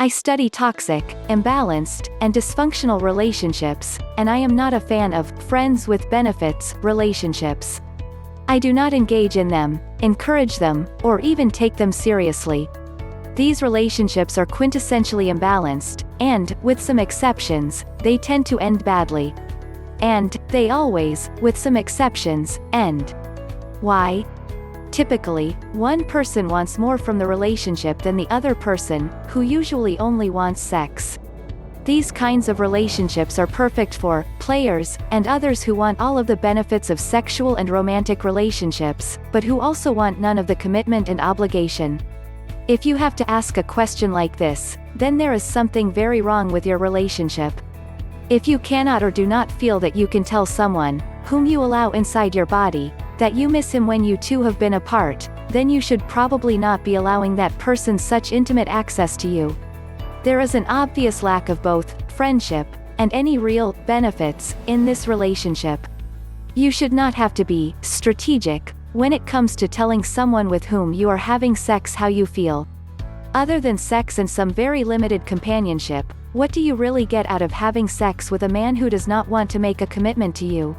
I study toxic, imbalanced, and dysfunctional relationships, and I am not a fan of friends with benefits relationships. I do not engage in them, encourage them, or even take them seriously. These relationships are quintessentially imbalanced, and, with some exceptions, they tend to end badly. And, they always, with some exceptions, end. Why? Typically, one person wants more from the relationship than the other person, who usually only wants sex. These kinds of relationships are perfect for players and others who want all of the benefits of sexual and romantic relationships, but who also want none of the commitment and obligation. If you have to ask a question like this, then there is something very wrong with your relationship. If you cannot or do not feel that you can tell someone, whom you allow inside your body, that you miss him when you two have been apart, then you should probably not be allowing that person such intimate access to you. There is an obvious lack of both friendship and any real benefits in this relationship. You should not have to be strategic when it comes to telling someone with whom you are having sex how you feel. Other than sex and some very limited companionship, what do you really get out of having sex with a man who does not want to make a commitment to you?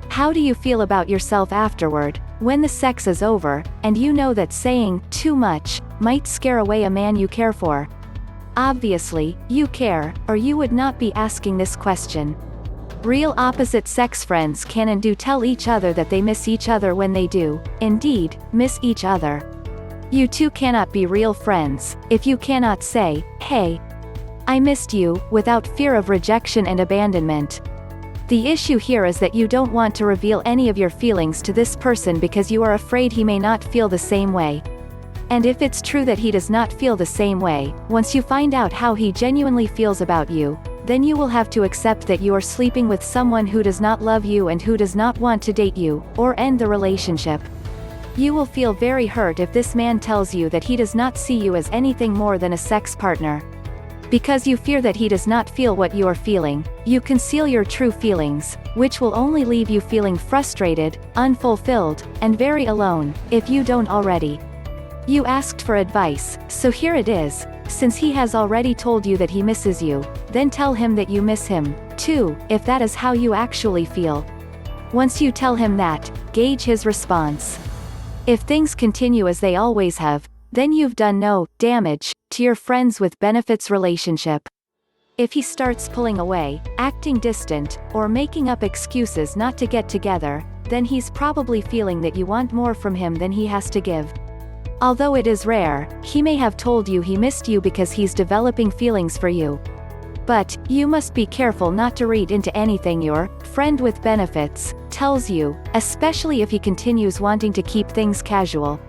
How do you feel about yourself afterward, when the sex is over, and you know that saying too much might scare away a man you care for? Obviously, you care, or you would not be asking this question. Real opposite-sex friends can and do tell each other that they miss each other when they do, indeed, miss each other. You two cannot be real friends, if you cannot say, "Hey, I missed you," without fear of rejection and abandonment. The issue here is that you don't want to reveal any of your feelings to this person because you are afraid he may not feel the same way. And if it's true that he does not feel the same way, once you find out how he genuinely feels about you, then you will have to accept that you are sleeping with someone who does not love you and who does not want to date you, or end the relationship. You will feel very hurt if this man tells you that he does not see you as anything more than a sex partner. Because you fear that he does not feel what you are feeling, you conceal your true feelings, which will only leave you feeling frustrated, unfulfilled, and very alone, if you don't already. You asked for advice, so here it is. Since he has already told you that he misses you, then tell him that you miss him, too, if that is how you actually feel. Once you tell him that, gauge his response. If things continue as they always have, then you've done no damage to your friends with benefits relationship. If he starts pulling away, acting distant, or making up excuses not to get together, then he's probably feeling that you want more from him than he has to give. Although it is rare, he may have told you he missed you because he's developing feelings for you. But, you must be careful not to read into anything your friend with benefits tells you, especially if he continues wanting to keep things casual.